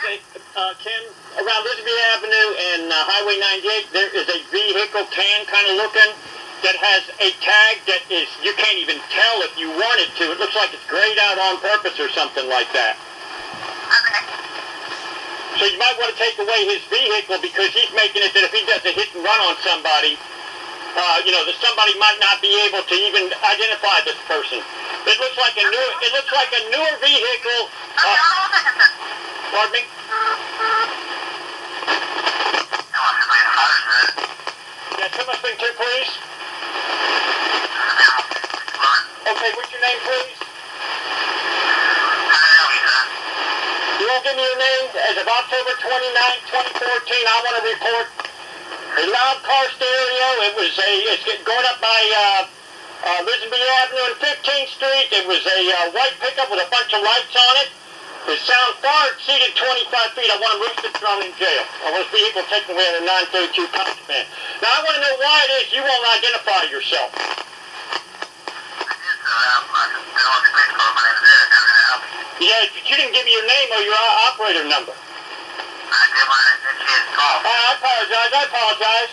Ken, around Elizabeth Avenue and Highway 98, there is a vehicle can kind of looking that has a tag that is, you can't even tell if you want it to. It looks like it's grayed out on purpose or something like that. Okay. So you might want to take away his vehicle because he's making it that if he does a hit and run on somebody, that somebody might not be able to even identify this person. It looks like a newer vehicle. Okay, hold on a second, sir. Pardon me? Yeah, someone speak to please. Okay, what's your name, please? You won't give me your name. As of October 29, 2014, I want to report a loud car stereo. It's going up by Elizabeth Avenue and 15th Street. It was a white pickup with a bunch of lights on it. The sound far exceeded 25 feet. I want him arrested and thrown in jail. I want his vehicle taken away under 932 contraband. Now, I want to know why it is you won't identify yourself. Yeah, but you didn't give me your name or your operator number. I apologize.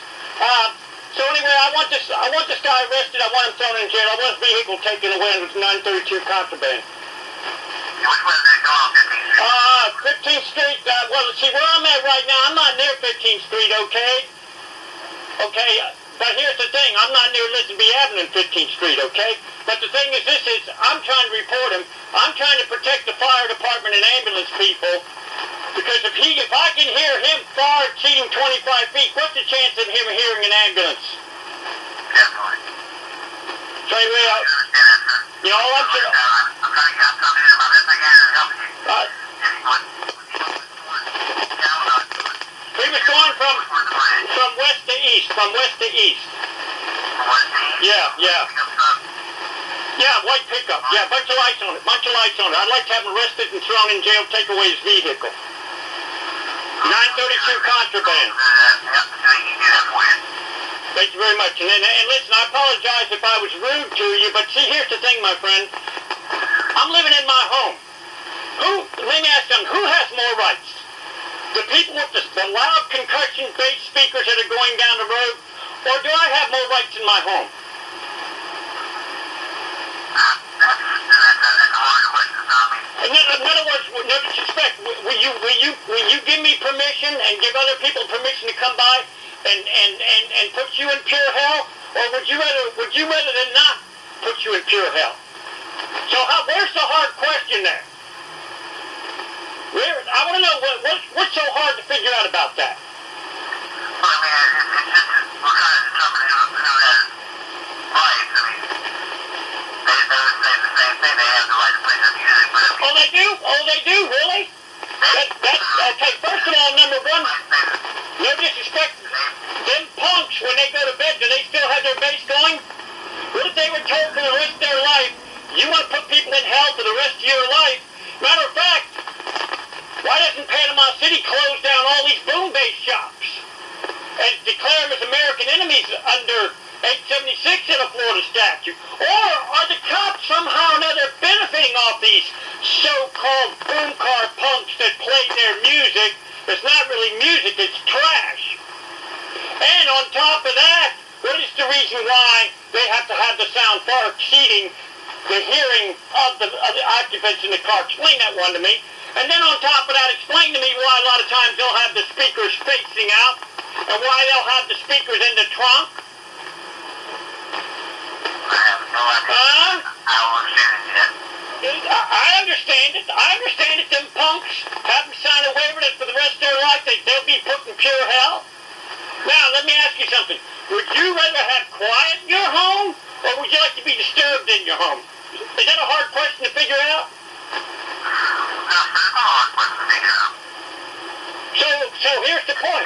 So anyway, I want this guy arrested. I want him thrown in jail. I want his vehicle taken away under 932 contraband. Which way did it go on 15th Street? 15th Street, well, see, where I'm at right now, I'm not near 15th Street, okay? Okay, but here's the thing, I'm not near Elizabeth Avenue and 15th Street, okay? But the thing is, I'm trying to report him. I'm trying to protect the fire department and ambulance people, because if I can hear him far exceeding 25 feet, what's the chance of him hearing an ambulance? Definitely. So anyway, all I'm saying... I'm trying to get about this again and help you. He was going from west to east. Yeah, white pickup. Yeah, bunch of lights on it. I'd like to have him arrested and thrown in jail, take away his vehicle. 932 contraband. Thank you very much. And listen, I apologize if I was rude to you, but see, here's the thing, my friend. I'm living in my home. Let me ask them, who has more rights? The people with the loud concussion-based speakers that are going down the road, or do I have more rights in my home? In other words, no disrespect, will you give me permission and give other people permission to come by and put you in pure hell, or would you rather than not put you in pure hell? So where's the hard question there? I want to know what's so hard to figure out about that. Well, I mean, it's just, we're kind of determining who has rights. I mean, they would say the same thing. They have the right to play their music, but Oh, they do? Really? That's okay. First of all, number one, no disrespect. Them punks, when they go to bed, do they still have their bass going? What if they were told for the rest of their life, you want to put people in hell for the rest of your life? Matter of fact, why doesn't Panama City close down all these boom bass shops and declare them as American enemies under 876 in a Florida statute? Or are the cops somehow or another benefiting off these so-called boom car punks that play their music? It's not really music, it's trash. And on top of that, what is the reason why they have to have the sound far exceeding the hearing of the occupants in the car? Explain that one to me. And then on top of that, explain to me why a lot of times they'll have the speakers facing out and why they'll have the speakers in the trunk. I have no idea. I don't understand it yet. I understand it. Them punks have them sign a waiver that for the rest of their life they'll be put in pure hell. Now, let me ask you something. Would you rather have quiet in your home, or would you like to be disturbed in your home? Is that a hard question to figure out? So here's the point.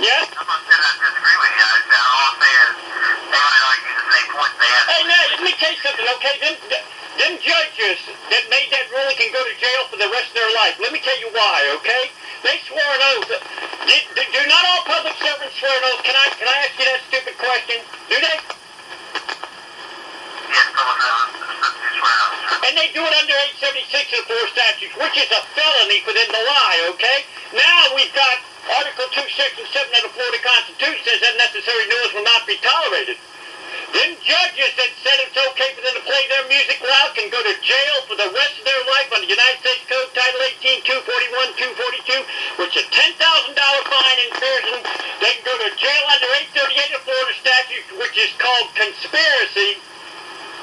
Yes? I'm not saying I disagree with you. All I'm saying is they might argue the same point they have. Hey, now, let me tell you something, okay? Them judges that made that ruling can go to jail for the rest of their life. Let me tell you why, okay? They swore an oath. Do not all public servants swear an oath? Can I ask you that stupid question? Do they? Yes, some of them swear an oath. And they do it under 876 of the 4 statutes, which is a felony within the lie, okay? Now we've got Article 2, Section 7 of the Florida Constitution says unnecessary noise will not be tolerated. Then judges that said it's okay for them to play their music loud can go to jail for the rest of their life under United States Code Title 18, 241, 242, which is a $10,000 fine in prison. They can go to jail under 838 of Florida statute, which is called conspiracy.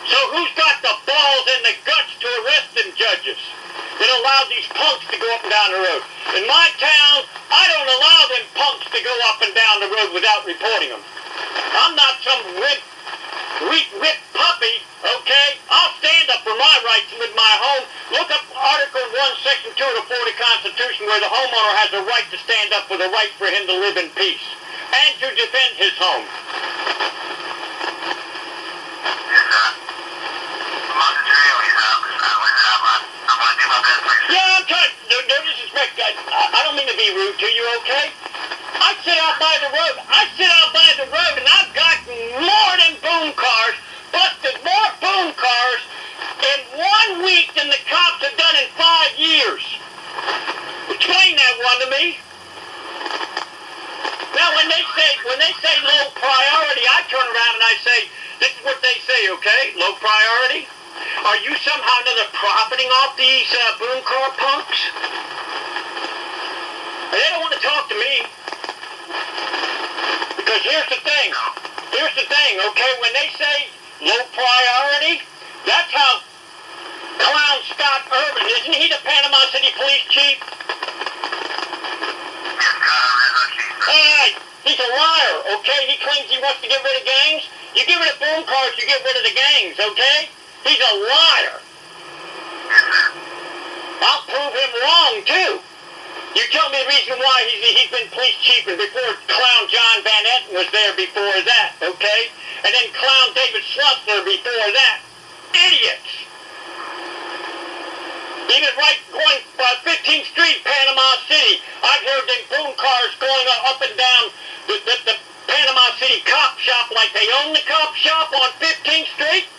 So who's got the balls and the guts to arrest them judges that allow these punks to go up and down the road? In my town, I don't allow them punks to go up and down the road without reporting them. I'm not some whipped puppy, okay? I'll stand up for my rights with my home. Look up Article 1, Section 2 of the Florida Constitution, where the homeowner has a right to stand up for the right for him to live in peace and to defend his home. Yeah, I'm trying. No disrespect, guys. I don't mean to be rude to you, okay? I sit out by the road. And I've got more than boom cars, busted more boom cars in 1 week than the cops have done in 5 years. Explain that one to me. Now, when they say low priority, I turn around and I say, this is what they say, okay? Low priority? Are you somehow another profiting off these boom car punks? And they don't want to talk to me. Because here's the thing, okay? When they say low priority, that's how clown Scott Urban, isn't he the Panama City police chief? He's a liar, okay? He claims he wants to get rid of gangs. You get rid of boom cars, you get rid of the gangs, okay? He's a liar. I'll prove him wrong, too. You tell me the reason why he's been police chief, and before clown John Van Etten was there before that, okay? And then clown David Schlussler before that. Idiots. Even right going 15th Street, Panama City, I've heard them boom cars going up and down the Panama City cop shop like they own the cop shop on 15th Street.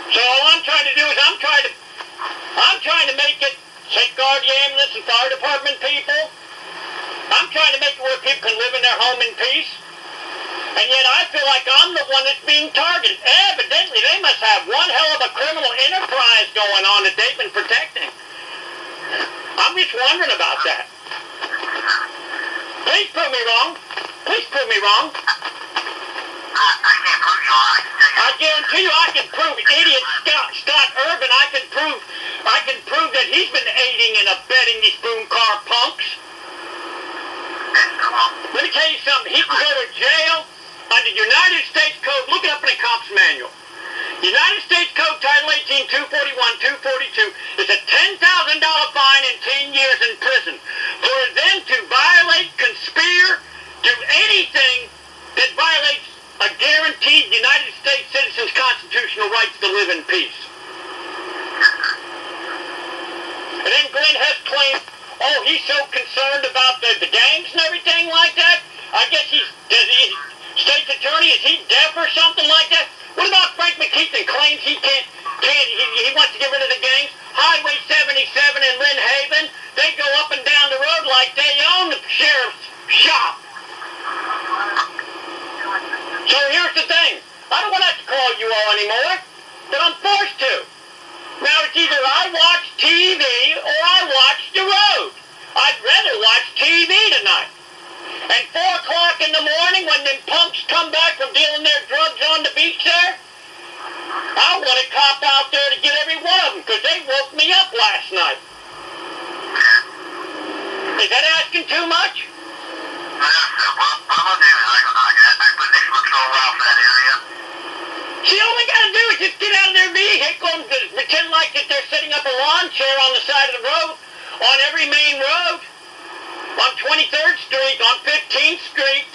So all I'm trying to do is I'm trying to make it safeguard the ambulance and fire department people. I'm trying to make it where people can live in their home in peace. And yet I feel like I'm the one that's being targeted. Evidently, they must have one hell of a criminal enterprise going on that they've been protecting. I'm just wondering about that. Please prove me wrong. Please prove me wrong. I can't prove you wrong. I guarantee you I can prove idiot Scott Urban. I can prove that he's been aiding and abetting these boom car punks. Let me tell you something. He can go to jail under United States Code. Look it up in the cop's manual. United States Code Title 18, 241, 242 is a $10,000 fine and 10 years in prison for them to violate, conspire, do anything that violates a guaranteed United States citizen's constitutional rights to live in peace. And then Glenn Hess claims, oh, he's so concerned about the gangs and everything like that. I guess state's attorney, is he deaf or something like that? What about Frank McKeithen claims he he wants to get rid of the gangs? Highway 77 in Lynn Haven, they go up and down the road like they own the sheriff's shop. So here's the thing. I don't want to have to call you all anymore, but I'm forced to. Now it's either I watch TV or I watch the road. I'd rather watch TV tonight. And 4 o'clock in the morning when them punks come back from dealing their drugs on the beach there, I want a cop out there to get every one of them because they woke me up last night. Is that asking too much? What I'm going to do is I put next patrol out for that area. See, all they got to do is just get out of their vehicle and pretend like that they're setting up a lawn chair on the side of the road, on every main road, on 23rd Street, on 15th Street,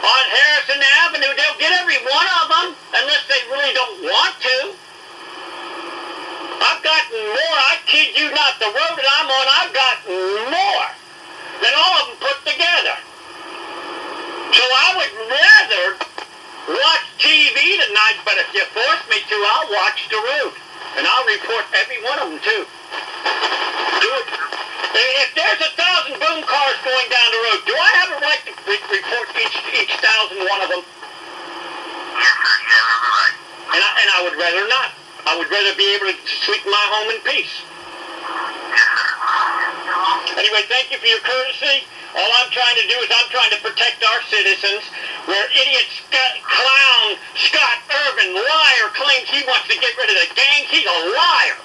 on Harrison Avenue. They'll get every one of them, unless they really don't want to. I've gotten more, I kid you not, the road that I'm on, I've gotten more than all of them put together. So I would rather watch TV tonight, but if you force me to, I'll watch the road. And I'll report every one of them, too. Do it. If there's 1,000 boom cars going down the road, do I have a right to report each 1,000 one of them? Yes, sir. You have every right. And I would rather not. I would rather be able to sleep in my home in peace. Yes, sir. Anyway, thank you for your courtesy. All I'm trying to do is I'm trying to protect our citizens. Where idiot clown Scott Irvin, liar, claims he wants to get rid of the gangs, he's a liar.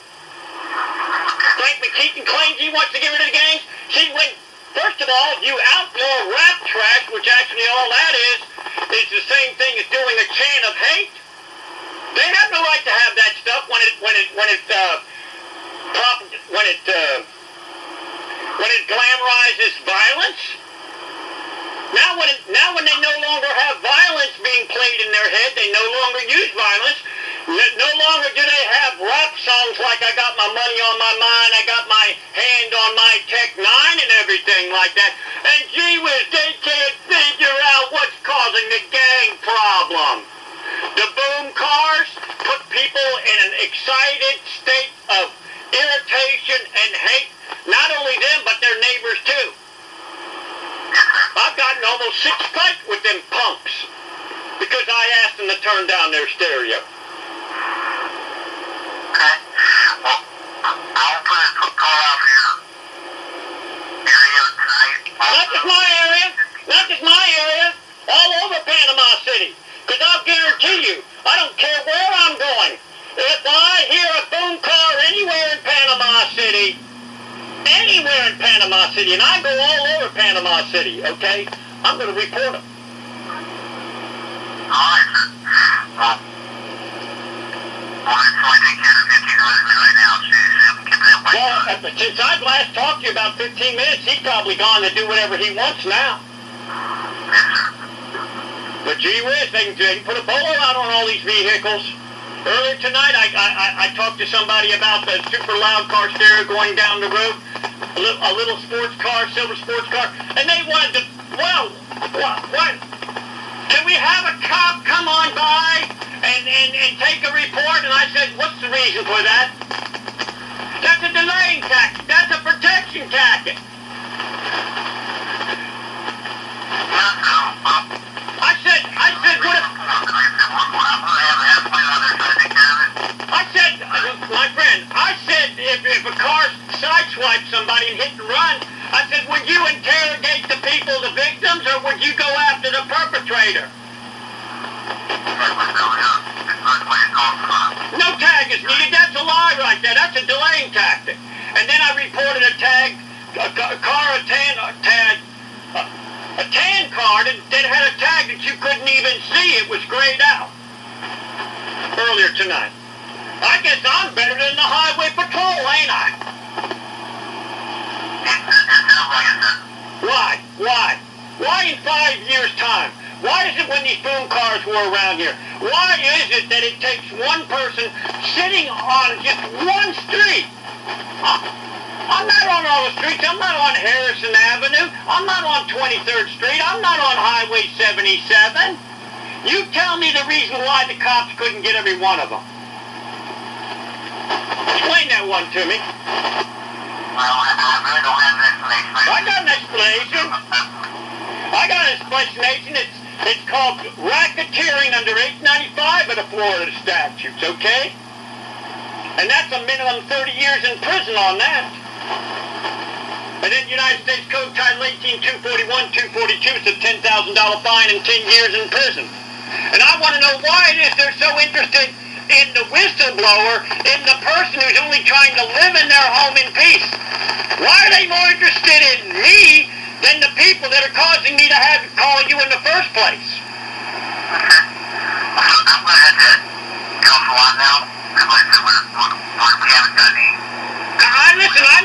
Frank McKeaton claims he wants to get rid of the gangs. See, first of all, you outlaw rap trash, which actually all that is the same thing as doing a chant of hate. They have no right to have that stuff when it glamorizes violence. Now when they no longer have violence being played in their head, they no longer use violence. No longer do they have rap songs like I got my money on my mind, I got my hand on my Tech 9 and everything like that. And gee whiz, they can't figure out what's causing the gang problem. The boom cars put people in an excited state of irritation and hate. Not only them, but their neighbors too. I've gotten almost 6 fights with them punks because I asked them to turn down their stereo. Okay. Well, I'll put a call out for your area tonight. Not just my area. Not just my area. All over Panama City. Because I'll guarantee you, I don't care where I'm going. If I hear a boom car anywhere in Panama City, and I go all over Panama City, okay, I'm going to report them. All right, sir. Well, that's why I take care of 15 listeners right now. Well, since I've last talked to you about 15 minutes, he's probably gone to do whatever he wants now. Yes, sir. But gee whiz, they can put a bolo out on all these vehicles. Earlier tonight, I talked to somebody about the super loud car stereo going down the road, a little sports car, silver sports car, and they wanted to, well, what? Can we have a cop come on by and take a report? And I said, what's the reason for that? That's a delaying tactic. That's a protection tactic. I said, if a car sideswipes somebody and hit and run, I said, would you interrogate the people, the victims, or would you go after the perpetrator? No tag is needed. That's a lie right there. That's a delaying tactic. And then I reported a tan car that had a tag that you couldn't even see. It was grayed out earlier tonight. I guess I'm better than the highway patrol, ain't I? Why? Why in 5 years' time? Why is it when these boom cars were around here? Why is it that it takes one person sitting on just one street? I'm not on all the streets. I'm not on Harrison Avenue. I'm not on 23rd Street. I'm not on Highway 77. You tell me the reason why the cops couldn't get every one of them. Explain that one to me. Well, I really don't have an explanation. I got an explanation. It's called racketeering under 895 of the Florida statutes, okay? And that's a minimum 30 years in prison on that. And then United States Code Title 18, 241, 242, it's a $10,000 fine and 10 years in prison. And I want to know why it is they're so interested in the whistleblower, in the person who's only trying to live in their home in peace. Why are they more interested in me than the people that are causing me to have to call you in the first place? I'm going to have to go for one now. Like I said, we haven't done any. Listen, I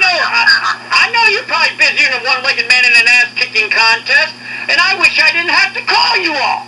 know you're probably busy in a one-legged man in an ass-kicking contest, and I wish I didn't have to call you all.